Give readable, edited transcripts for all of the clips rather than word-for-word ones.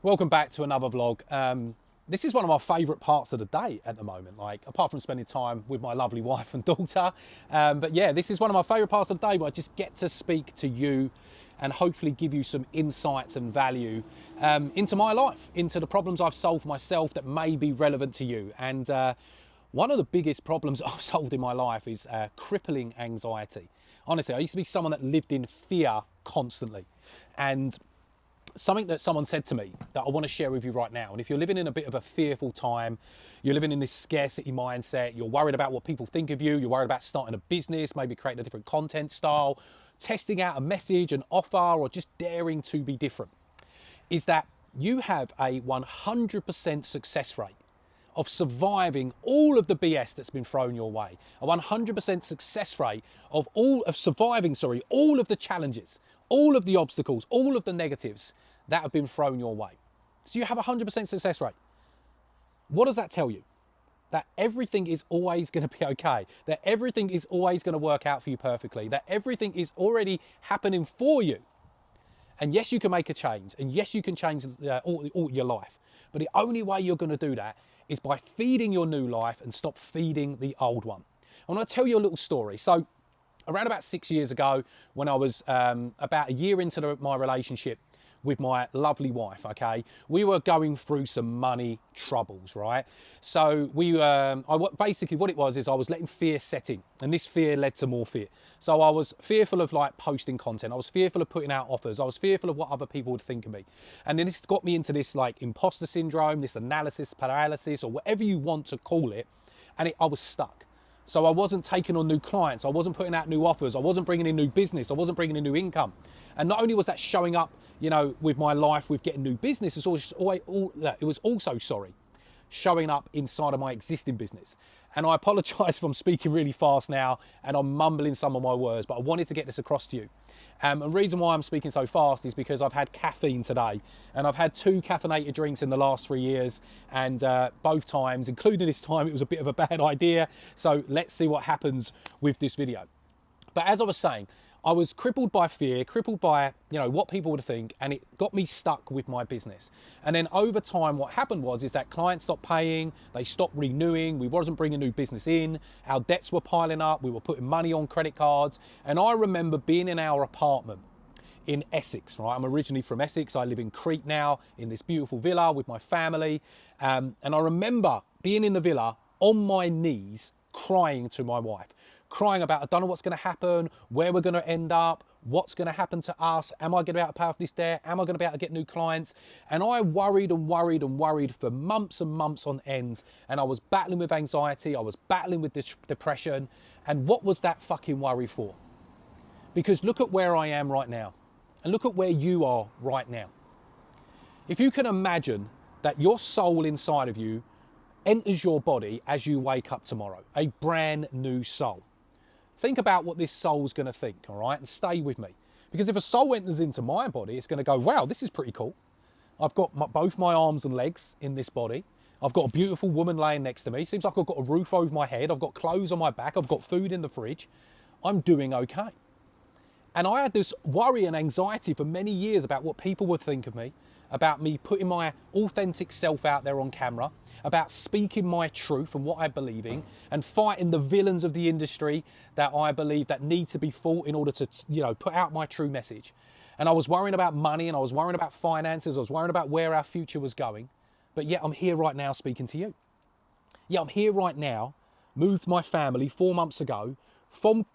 Welcome back to another vlog. This is one of my favourite parts of the day at the moment, like apart from spending time with my lovely wife and daughter. But yeah, this is one of my favourite parts of the day where I just get to speak to you and hopefully give you some insights and value into my life, into the problems I've solved myself that may be relevant to you. And one of the biggest problems I've solved in my life is crippling anxiety. Honestly, I used to be someone that lived in fear constantly. And something that someone said to me that I want to share with you right now. And if you're living in a bit of a fearful time, you're living in this scarcity mindset, you're worried about what people think of you, you're worried about starting a business, maybe creating a different content style, testing out a message, an offer, or just daring to be different, is that you have a 100% success rate of surviving all of the BS that's been thrown your way. A 100% success rate of surviving, all of the challenges, all of the obstacles, all of the negatives that have been thrown your way. So you have a 100% success rate. What does that tell you? That everything is always going to be okay, that everything is always going to work out for you perfectly, that everything is already happening for you. And yes, you can make a change, and yes, you can change all your life. But the only way you're going to do that is by feeding your new life and stop feeding the old one. I want to tell you a little story. So around about 6 years ago, when I was about a year into my relationship with my lovely wife, okay, we were going through some money troubles, right? So basically what it was is I was letting fear set in, and this fear led to more fear. So I was fearful of like posting content, I was fearful of putting out offers, I was fearful of what other people would think of me, and then this got me into this like imposter syndrome, this analysis paralysis, or whatever you want to call it, and I was stuck. So I wasn't taking on new clients, I wasn't putting out new offers, I wasn't bringing in new business, I wasn't bringing in new income. And not only was that showing up, with my life, with getting new business, it was also, showing up inside of my existing business. And I apologize if I'm speaking really fast now and I'm mumbling some of my words, but I wanted to get this across to you. And the reason why I'm speaking so fast is because I've had caffeine today, and I've had 2 caffeinated drinks in the last 3 years, and both times, including this time, it was a bit of a bad idea. So let's see what happens with this video. But as I was saying, I was crippled by fear, crippled by, what people would think, and it got me stuck with my business. And then over time, what happened is that clients stopped paying, they stopped renewing, we wasn't bringing new business in, our debts were piling up, we were putting money on credit cards. And I remember being in our apartment in Essex, right? I'm originally from Essex. I live in Crete now, in this beautiful villa with my family. And I remember being in the villa on my knees, crying to my wife, crying about, I don't know what's going to happen, where we're going to end up, what's going to happen to us, am I going to be able to pay off this debt, am I going to be able to get new clients? And I worried and worried and worried for months and months on end, and I was battling with anxiety, I was battling with depression. And what was that fucking worry for? Because look at where I am right now, and look at where you are right now. If you can imagine that your soul inside of you enters your body as you wake up tomorrow, a brand new soul. Think about what this soul's going to think, all right? And stay with me. Because if a soul enters into my body, it's going to go, wow, this is pretty cool. I've got both my arms and legs in this body. I've got a beautiful woman laying next to me. Seems like I've got a roof over my head. I've got clothes on my back. I've got food in the fridge. I'm doing okay. And I had this worry and anxiety for many years about what people would think of me, about me putting my authentic self out there on camera, about speaking my truth and what I believe in, and fighting the villains of the industry that I believe that need to be fought in order to, put out my true message. And I was worrying about money, and I was worrying about finances, I was worrying about where our future was going. But yet I'm here right now speaking to you. Yeah, I'm here right now, moved my family 4 months ago from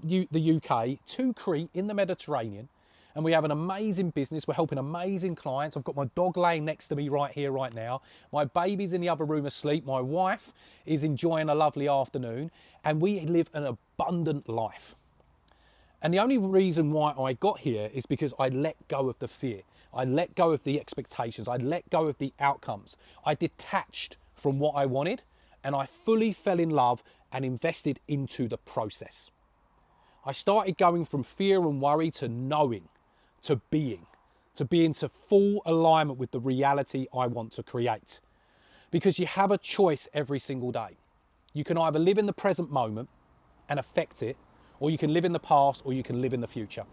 the UK to Crete in the Mediterranean, and we have an amazing business. We're helping amazing clients. I've got my dog laying next to me right here, right now. My baby's in the other room asleep. My wife is enjoying a lovely afternoon, and we live an abundant life. And the only reason why I got here is because I let go of the fear. I let go of the expectations. I let go of the outcomes. I detached from what I wanted, and I fully fell in love and invested into the process. I started going from fear and worry to knowing, to being to full alignment with the reality I want to create. Because you have a choice every single day. You can either live in the present moment and affect it, or you can live in the past, or you can live in the future.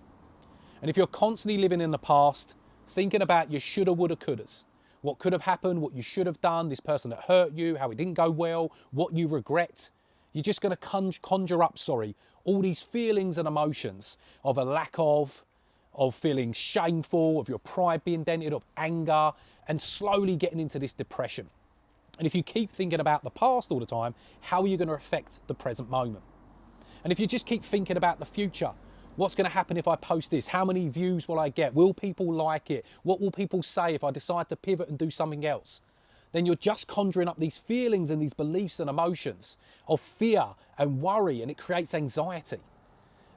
And if you're constantly living in the past, thinking about your shoulda, woulda, couldas, what could have happened, what you should have done, this person that hurt you, how it didn't go well, what you regret. You're just going to conjure up, all these feelings and emotions of a lack of feeling shameful, of your pride being dented, of anger, and slowly getting into this depression. And if you keep thinking about the past all the time, how are you going to affect the present moment? And if you just keep thinking about the future, what's going to happen if I post this? How many views will I get? Will people like it? What will people say if I decide to pivot and do something else? Then you're just conjuring up these feelings and these beliefs and emotions of fear and worry, and it creates anxiety.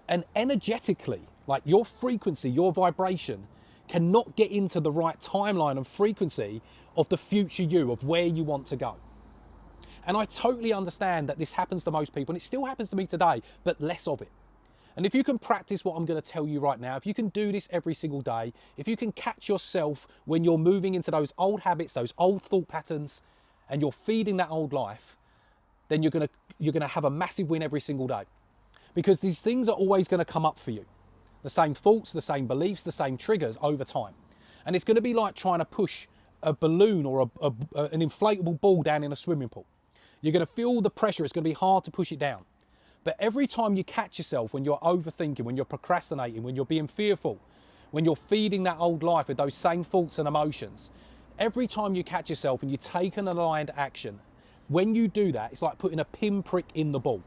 And energetically, like your frequency, your vibration cannot get into the right timeline and frequency of the future you, of where you want to go. And I totally understand that this happens to most people, and it still happens to me today, but less of it. And if you can practice what I'm going to tell you right now, if you can do this every single day, if you can catch yourself when you're moving into those old habits, those old thought patterns, and you're feeding that old life, then you're going to have a massive win every single day. Because these things are always going to come up for you. The same thoughts, the same beliefs, the same triggers over time. And it's going to be like trying to push a balloon or an inflatable ball down in a swimming pool. You're going to feel the pressure. It's going to be hard to push it down. But every time you catch yourself when you're overthinking, when you're procrastinating, when you're being fearful, when you're feeding that old life with those same thoughts and emotions, every time you catch yourself and you take an aligned action, when you do that, it's like putting a pinprick in the ball.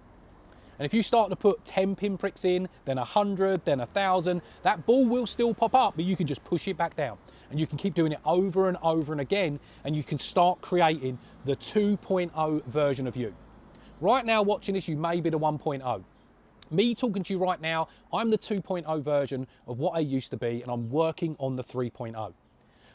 And if you start to put 10 pinpricks in, then 100, then 1,000, that ball will still pop up, but you can just push it back down. And you can keep doing it over and over and again, and you can start creating the 2.0 version of you. Right now, watching this, you may be the 1.0. Me talking to you right now, I'm the 2.0 version of what I used to be, and I'm working on the 3.0.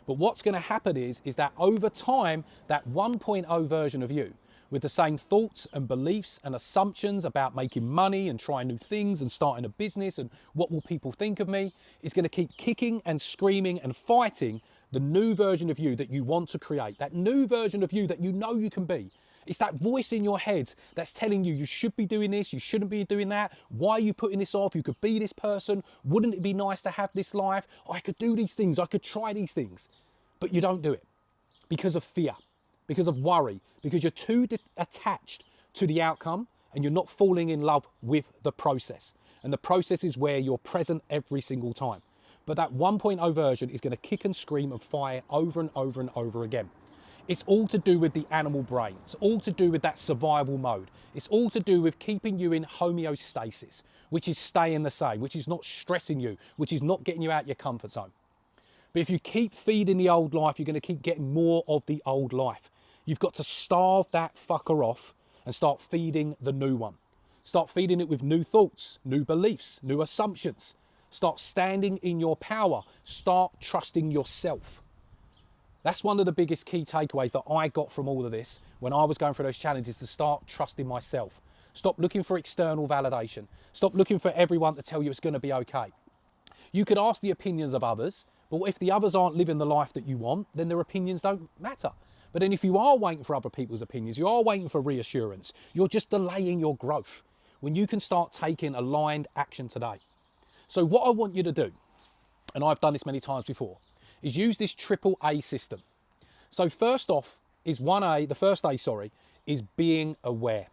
But what's going to happen is that over time, that 1.0 version of you, with the same thoughts and beliefs and assumptions about making money and trying new things and starting a business and what will people think of me, is going to keep kicking and screaming and fighting the new version of you that you want to create, that new version of you that you know you can be. It's that voice in your head that's telling you should be doing this, you shouldn't be doing that. Why are you putting this off? You could be this person. Wouldn't it be nice to have this life? I could do these things. I could try these things. But you don't do it because of fear, because of worry, because you're too attached to the outcome and you're not falling in love with the process. And the process is where you're present every single time. But that 1.0 version is going to kick and scream and fire over and over and over again. It's all to do with the animal brain. It's all to do with that survival mode. It's all to do with keeping you in homeostasis, which is staying the same, which is not stressing you, which is not getting you out your comfort zone. But if you keep feeding the old life, you're going to keep getting more of the old life. You've got to starve that fucker off and start feeding the new one. Start feeding it with new thoughts, new beliefs, new assumptions. Start standing in your power. Start trusting yourself. That's one of the biggest key takeaways that I got from all of this when I was going through those challenges, to start trusting myself. Stop looking for external validation. Stop looking for everyone to tell you it's going to be okay. You could ask the opinions of others, but if the others aren't living the life that you want, then their opinions don't matter. But then if you are waiting for other people's opinions, you are waiting for reassurance, you're just delaying your growth when you can start taking aligned action today. So what I want you to do, and I've done this many times before, is use this triple A system. So first off is the first A, is being aware.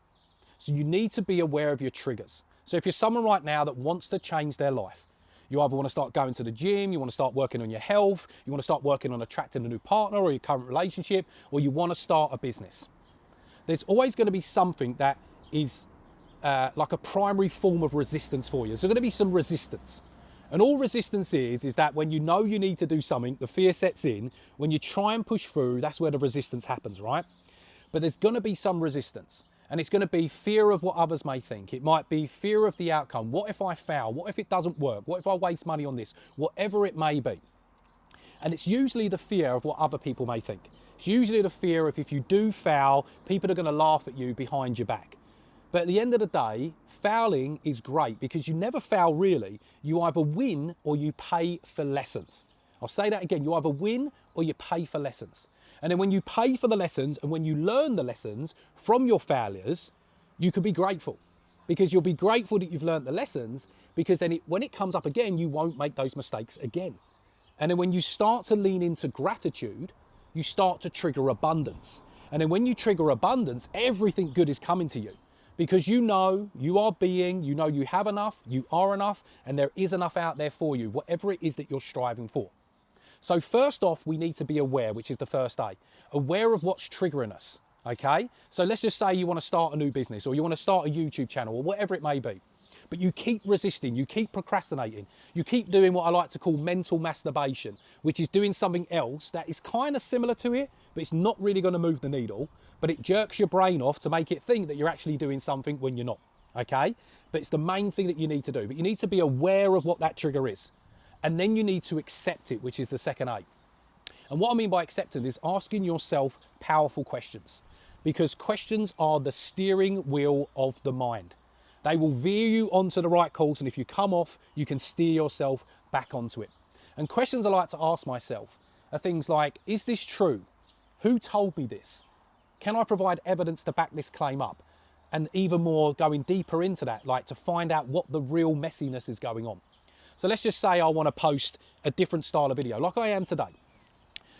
So you need to be aware of your triggers. So if you're someone right now that wants to change their life, you either want to start going to the gym, you want to start working on your health, you want to start working on attracting a new partner or your current relationship, or you want to start a business. There's always going to be something that is like a primary form of resistance for you. So there's going to be some resistance. And all resistance is that when you know you need to do something, the fear sets in. When you try and push through, that's where the resistance happens, right? But there's going to be some resistance. And it's going to be fear of what others may think. It might be fear of the outcome. What if I fail? What if it doesn't work? What if I waste money on this? Whatever it may be. And it's usually the fear of what other people may think. It's usually the fear of if you do fail, people are going to laugh at you behind your back. But at the end of the day, failing is great because you never fail really. You either win or you pay for lessons. I'll say that again. You either win or you pay for lessons. And then when you pay for the lessons and when you learn the lessons from your failures, you can be grateful, because you'll be grateful that you've learned the lessons, because then when it comes up again, you won't make those mistakes again. And then when you start to lean into gratitude, you start to trigger abundance. And then when you trigger abundance, everything good is coming to you because you know you are being, you know you have enough, you are enough, and there is enough out there for you, whatever it is that you're striving for. So first off, we need to be aware, which is the first A, aware of what's triggering us, okay? So let's just say you want to start a new business or you want to start a YouTube channel or whatever it may be, but you keep resisting, you keep procrastinating, you keep doing what I like to call mental masturbation, which is doing something else that is kind of similar to it, but it's not really going to move the needle, but it jerks your brain off to make it think that you're actually doing something when you're not, okay? But it's the main thing that you need to do, but you need to be aware of what that trigger is. And then you need to accept it, which is the second A. And what I mean by accepting is asking yourself powerful questions, because questions are the steering wheel of the mind. They will veer you onto the right course, and if you come off, you can steer yourself back onto it. And questions I like to ask myself are things like, is this true? Who told me this? Can I provide evidence to back this claim up? And even more, going deeper into that, like to find out what the real messiness is going on. So let's just say I want to post a different style of video like I am today.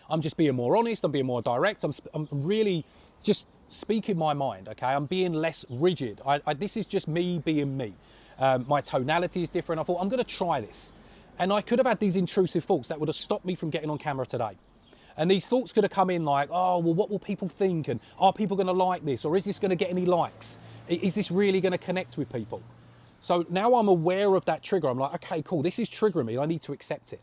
I'm just being more honest, I'm being more direct, I'm really just speaking my mind, okay? I'm being less rigid. This is just me being me. My tonality is different. I thought, I'm going to try this. And I could have had these intrusive thoughts that would have stopped me from getting on camera today. And these thoughts could have come in like, oh, well, what will people think? And are people going to like this? Or is this going to get any likes? Is this really going to connect with people? So now I'm aware of that trigger. I'm like, okay, cool, this is triggering me. I need to accept it.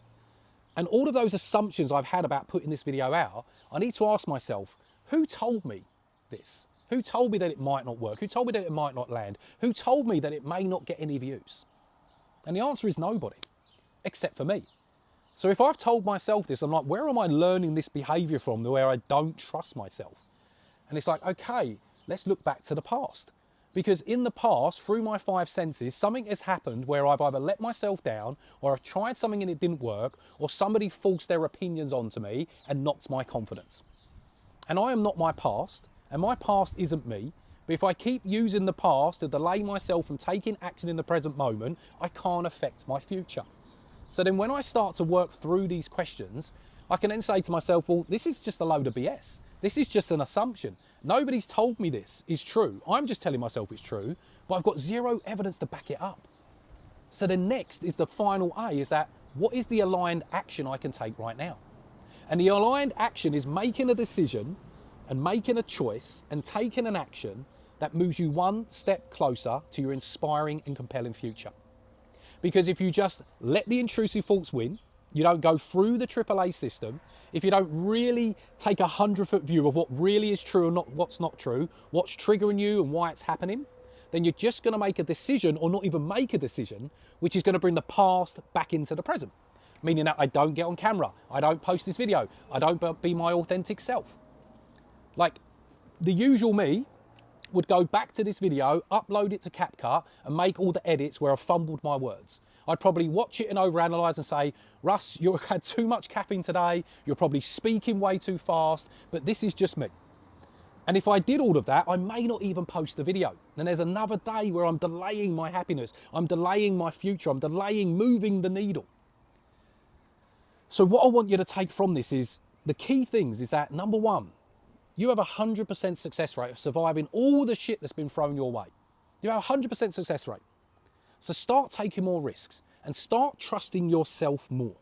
And all of those assumptions I've had about putting this video out, I need to ask myself, who told me this? Who told me that it might not work? Who told me that it might not land? Who told me that it may not get any views? And the answer is nobody, except for me. So if I've told myself this, I'm like, where am I learning this behavior from where I don't trust myself? And it's like, okay, let's look back to the past. Because in the past, through my five senses, something has happened where I've either let myself down, or I've tried something and it didn't work, or somebody forced their opinions onto me and knocked my confidence. And I am not my past, and my past isn't me. But if I keep using the past to delay myself from taking action in the present moment, I can't affect my future. So then when I start to work through these questions, I can then say to myself, well, this is just a load of BS. This is just an assumption. Nobody's told me this is true. I'm just telling myself it's true, but I've got zero evidence to back it up. So then next is the final A, is that what is the aligned action I can take right now? And the aligned action is making a decision and making a choice and taking an action that moves you one step closer to your inspiring and compelling future. Because if you just let the intrusive thoughts win, you don't go through the AAA system, if you don't really take 100-foot view of what really is true and not what's not true, what's triggering you and why it's happening, then you're just going to make a decision, or not even make a decision, which is going to bring the past back into the present. Meaning that I don't get on camera, I don't post this video, I don't be my authentic self. Like the usual me would go back to this video, upload it to CapCut and make all the edits where I fumbled my words. I'd probably watch it and overanalyze and say, Russ, you've had too much caffeine today, you're probably speaking way too fast, but this is just me. And if I did all of that, I may not even post the video. And there's another day where I'm delaying my happiness, I'm delaying my future, I'm delaying moving the needle. So what I want you to take from this is, the key things is that, number one, you have a 100% success rate of surviving all the shit that's been thrown your way. You have a 100% success rate. So start taking more risks and start trusting yourself more.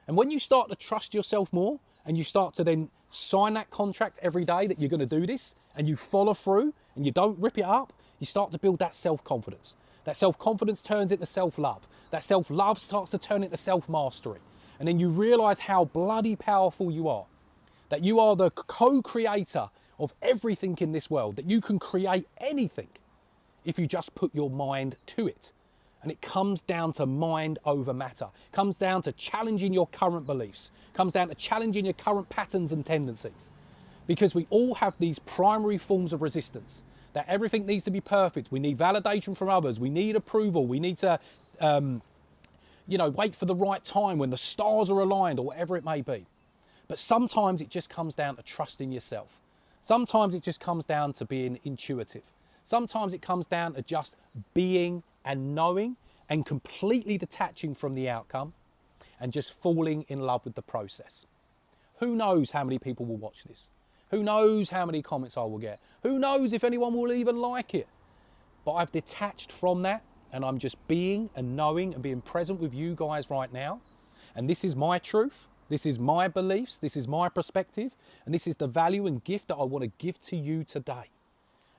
And when you start to trust yourself more and you start to then sign that contract every day that you're going to do this and you follow through and you don't rip it up, you start to build that self-confidence. That self-confidence turns into self-love. That self-love starts to turn into self-mastery. And then you realize how bloody powerful you are. That you are the co-creator of everything in this world, that you can create anything if you just put your mind to it. And it comes down to mind over matter. It comes down to challenging your current beliefs. It comes down to challenging your current patterns and tendencies. Because we all have these primary forms of resistance, that everything needs to be perfect. We need validation from others. We need approval. We need to, wait for the right time when the stars are aligned or whatever it may be. But sometimes it just comes down to trusting yourself. Sometimes it just comes down to being intuitive. Sometimes it comes down to just being and knowing and completely detaching from the outcome and just falling in love with the process. Who knows how many people will watch this? Who knows how many comments I will get? Who knows if anyone will even like it? But I've detached from that, and I'm just being and knowing and being present with you guys right now. And this is my truth. This is my beliefs. This is my perspective. And this is the value and gift that I want to give to you today.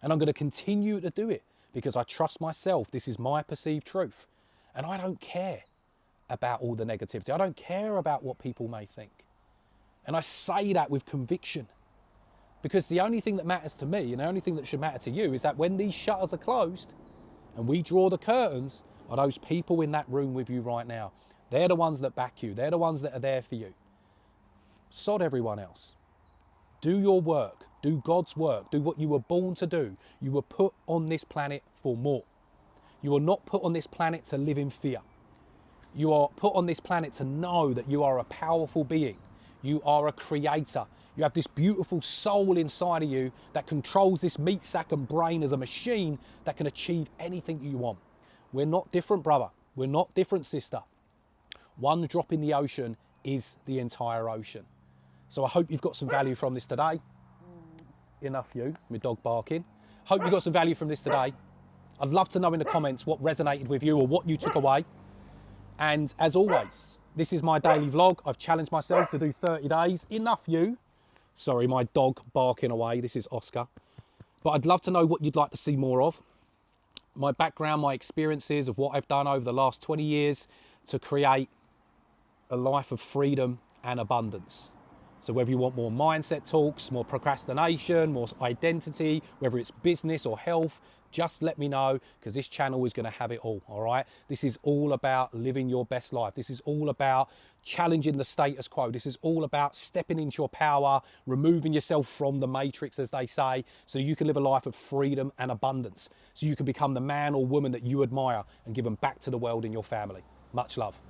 And I'm going to continue to do it because I trust myself. This is my perceived truth. And I don't care about all the negativity. I don't care about what people may think. And I say that with conviction, because the only thing that matters to me and the only thing that should matter to you is that when these shutters are closed and we draw the curtains, are those people in that room with you right now. They're the ones that back you. They're the ones that are there for you. Sod everyone else. Do your work. Do God's work. Do what you were born to do. You were put on this planet for more. You were not put on this planet to live in fear. You are put on this planet to know that you are a powerful being. You are a creator. You have this beautiful soul inside of you that controls this meat sack and brain as a machine that can achieve anything you want. We're not different, brother. We're not different, sister. One drop in the ocean is the entire ocean. So I hope you've got some value from this today. Enough you, my dog barking. Hope you got some value from this today. I'd love to know in the comments what resonated with you or what you took away. And as always, this is my daily vlog. I've challenged myself to do 30 days. Enough you. Sorry, my dog barking away. This is Oscar. But I'd love to know what you'd like to see more of. My background, my experiences of what I've done over the last 20 years to create a life of freedom and abundance. So whether you want more mindset talks, more procrastination, more identity, whether it's business or health, just let me know, because this channel is going to have it all right? This is all about living your best life. This is all about challenging the status quo. This is all about stepping into your power, removing yourself from the matrix, as they say, so you can live a life of freedom and abundance, so you can become the man or woman that you admire and give them back to the world and your family. Much love.